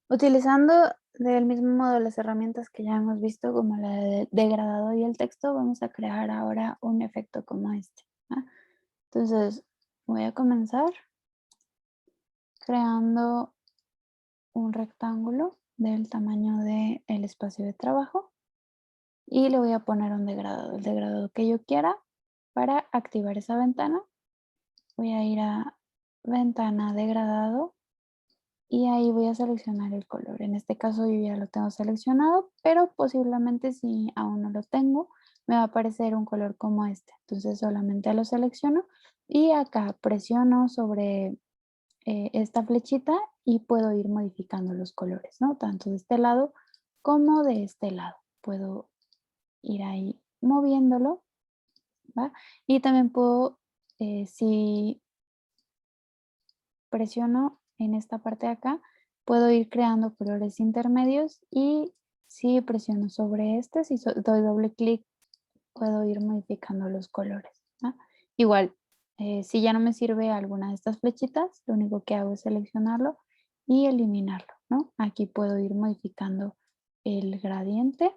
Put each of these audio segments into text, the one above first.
Utilizando del mismo modo las herramientas que ya hemos visto, como la de degradado y el texto, vamos a crear ahora un efecto como este, ¿va? Entonces, voy a comenzar creando un rectángulo del tamaño del espacio de trabajo y le voy a poner un degradado, el degradado que yo quiera. Para activar esa ventana, voy a ir a ventana degradado y ahí voy a seleccionar el color. En este caso yo ya lo tengo seleccionado, pero posiblemente si aún no lo tengo, me va a aparecer un color como este. Entonces solamente lo selecciono y acá presiono sobre esta flechita y puedo ir modificando los colores, ¿no? Tanto de este lado como de este lado. Puedo ir ahí moviéndolo, ¿va? Y también puedo, si presiono en esta parte de acá, puedo ir creando colores intermedios y si presiono sobre este, si doy doble clic, puedo ir modificando los colores, ¿va? Igual, si ya no me sirve alguna de estas flechitas, lo único que hago es seleccionarlo y eliminarlo, ¿no? Aquí puedo ir modificando el gradiente.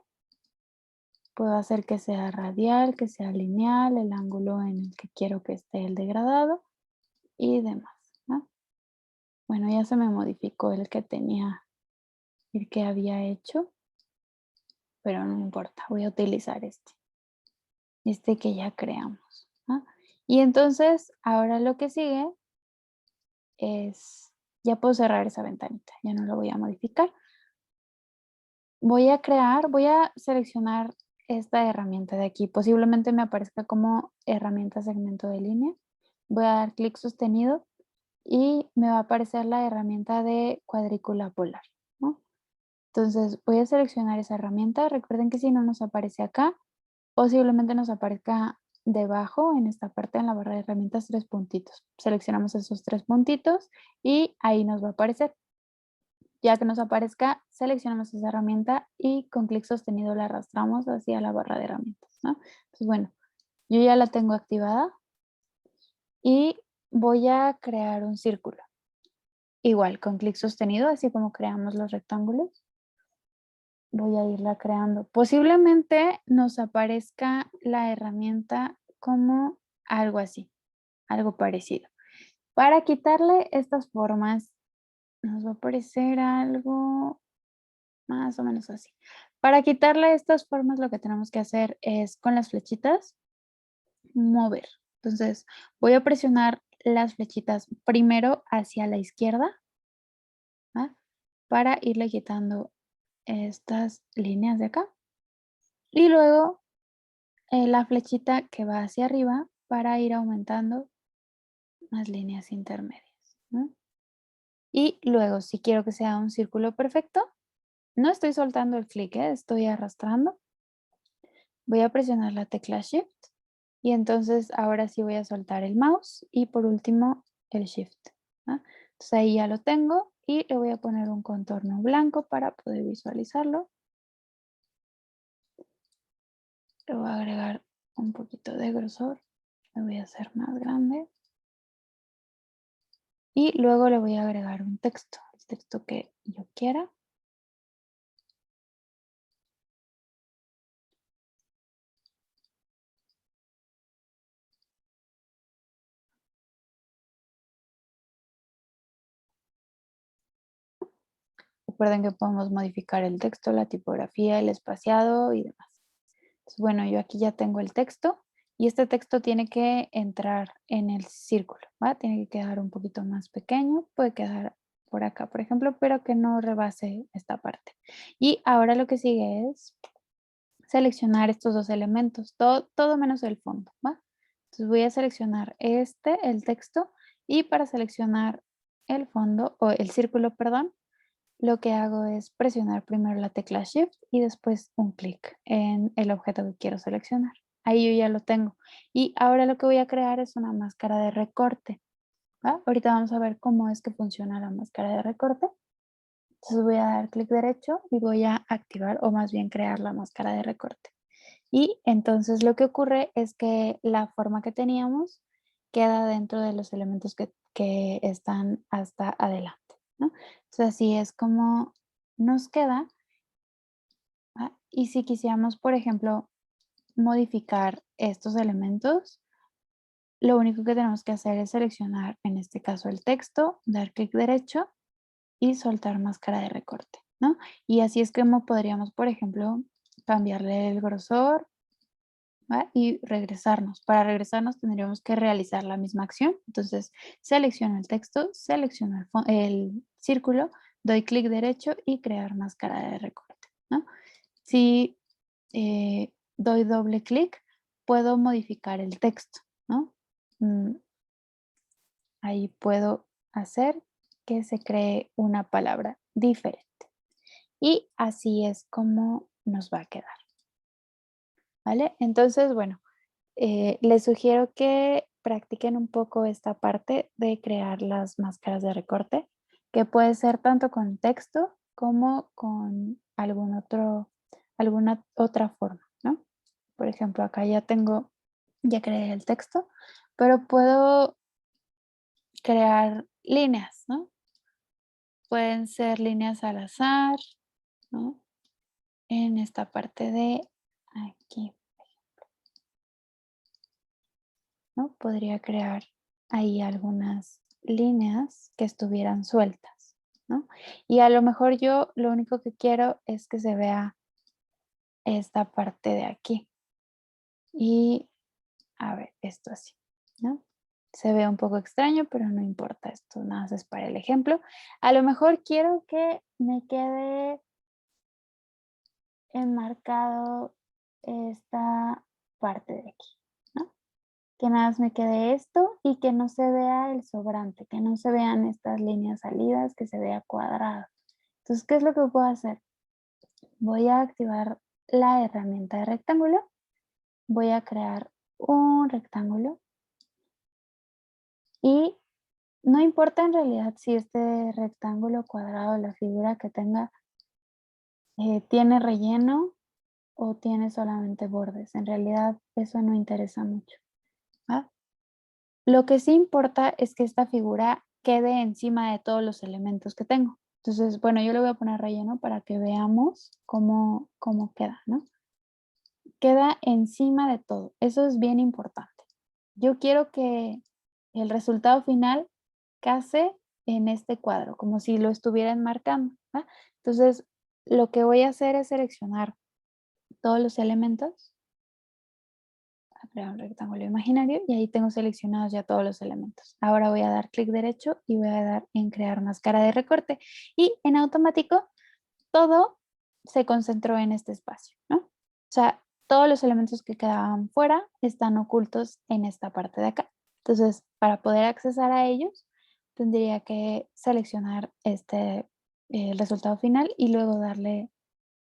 Puedo hacer que sea radial, que sea lineal, el ángulo en el que quiero que esté el degradado y demás, ¿no? Bueno, ya se me modificó el que tenía, el que había hecho, pero no importa, voy a utilizar este que ya creamos, ¿no? Y entonces, ahora lo que sigue es, ya puedo cerrar esa ventanita, ya no lo voy a modificar. Voy a seleccionar esta herramienta de aquí. Posiblemente me aparezca como herramienta segmento de línea. Voy a dar clic sostenido y me va a aparecer la herramienta de cuadrícula polar, ¿no? Entonces voy a seleccionar esa herramienta. Recuerden que si no nos aparece acá, posiblemente nos aparezca debajo en esta parte en la barra de herramientas tres puntitos. Seleccionamos esos tres puntitos y ahí nos va a aparecer. Ya que nos aparezca, seleccionamos esa herramienta y con clic sostenido la arrastramos hacia la barra de herramientas, ¿no? Entonces, bueno, yo ya la tengo activada y voy a crear un círculo. Igual, con clic sostenido, así como creamos los rectángulos, voy a irla creando. Posiblemente nos aparezca la herramienta como algo así, algo parecido. Para quitarle estas formas, nos va a aparecer algo más o menos así. Para quitarle estas formas, lo que tenemos que hacer es con las flechitas mover. Entonces, voy a presionar las flechitas primero hacia la izquierda, ¿va? Para irle quitando estas líneas de acá. Y luego la flechita que va hacia arriba para ir aumentando las líneas intermedias, ¿no? Y luego, si quiero que sea un círculo perfecto, no estoy soltando el clic, estoy arrastrando. Voy a presionar la tecla Shift y entonces ahora sí voy a soltar el mouse y por último el Shift, ¿ah? Entonces ahí ya lo tengo y le voy a poner un contorno blanco para poder visualizarlo. Le voy a agregar un poquito de grosor, lo voy a hacer más grande y luego le voy a agregar un texto, el texto que yo quiera. Recuerden que podemos modificar el texto, la tipografía, el espaciado y demás. Entonces, bueno, yo aquí ya tengo el texto y este texto tiene que entrar en el círculo, ¿va? Tiene que quedar un poquito más pequeño, puede quedar por acá, por ejemplo, pero que no rebase esta parte. Y ahora lo que sigue es seleccionar estos dos elementos, todo menos el fondo, ¿va? Entonces voy a seleccionar el texto, y para seleccionar el fondo, o el círculo, perdón, lo que hago es presionar primero la tecla Shift y después un clic en el objeto que quiero seleccionar. Ahí yo ya lo tengo. Y ahora lo que voy a crear es una máscara de recorte, ¿va? Ahorita vamos a ver cómo es que funciona la máscara de recorte. Entonces voy a dar clic derecho y voy a activar, o más bien crear, la máscara de recorte. Y entonces lo que ocurre es que la forma que teníamos queda dentro de los elementos que están hasta adelante. ¿no? Entonces, así es como nos queda. Y si quisiéramos, por ejemplo, modificar estos elementos, lo único que tenemos que hacer es seleccionar, en este caso, el texto, dar clic derecho y soltar máscara de recorte, ¿no? Y así es como podríamos, por ejemplo, cambiarle el grosor, ¿va? Y regresarnos. Para regresarnos tendríamos que realizar la misma acción. Entonces, selecciono el texto, selecciono el círculo, doy clic derecho y crear máscara de recorte, ¿no? Si doy doble clic, puedo modificar el texto, ¿no? Mm, Ahí puedo hacer que se cree una palabra diferente. Y así es como nos va a quedar, ¿vale? Entonces, bueno, les sugiero que practiquen un poco esta parte de crear las máscaras de recorte, que puede ser tanto con texto como con alguna otra forma, ¿no? Por ejemplo, acá ya creé el texto, pero puedo crear líneas, ¿no? Pueden ser líneas al azar, ¿no? En esta parte de aquí, ¿no? Podría crear ahí algunas líneas que estuvieran sueltas, ¿no? Y a lo mejor yo lo único que quiero es que se vea esta parte de aquí. Y a ver, esto así, ¿no? Se ve un poco extraño, pero no importa, esto nada más es para el ejemplo. A lo mejor quiero que me quede enmarcado esta parte de aquí, ¿no? Que nada más me quede esto y que no se vea el sobrante, que no se vean estas líneas salidas, que se vea cuadrado. Entonces, ¿qué es lo que puedo hacer? Voy a activar la herramienta de rectángulo, voy a crear un rectángulo y no importa en realidad si este rectángulo cuadrado, la figura que tenga, tiene relleno o tiene solamente bordes. En realidad eso no interesa mucho, ¿va? Lo que sí importa es que esta figura quede encima de todos los elementos que tengo. Entonces, bueno, yo le voy a poner relleno para que veamos cómo queda, ¿no? Queda encima de todo. Eso es bien importante. Yo quiero que el resultado final case en este cuadro, como si lo estuviera enmarcando, ¿va? Entonces, lo que voy a hacer es seleccionar todos los elementos, a crear un rectángulo imaginario y ahí tengo seleccionados ya todos los elementos. Ahora voy a dar clic derecho y voy a dar en crear máscara de recorte y en automático todo se concentró en este espacio, ¿no? O sea, todos los elementos que quedaban fuera están ocultos en esta parte de acá. Entonces, para poder accesar a ellos, tendría que seleccionar el resultado final y luego darle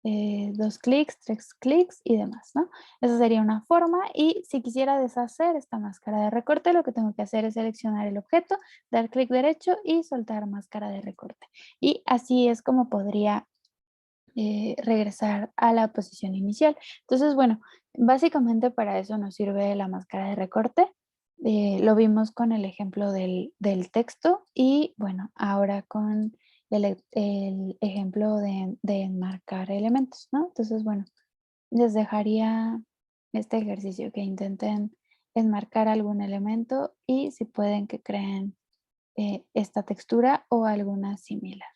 2 clics, 3 clics y demás, ¿no? Esa sería una forma y si quisiera deshacer esta máscara de recorte, lo que tengo que hacer es seleccionar el objeto, dar clic derecho y soltar máscara de recorte. Y así es como podría regresar a la posición inicial. Entonces, bueno, básicamente para eso nos sirve la máscara de recorte. Lo vimos con el ejemplo del texto y bueno, ahora con el ejemplo de enmarcar elementos, ¿no? Entonces, bueno, les dejaría este ejercicio que intenten enmarcar algún elemento y si pueden que creen esta textura o alguna similar.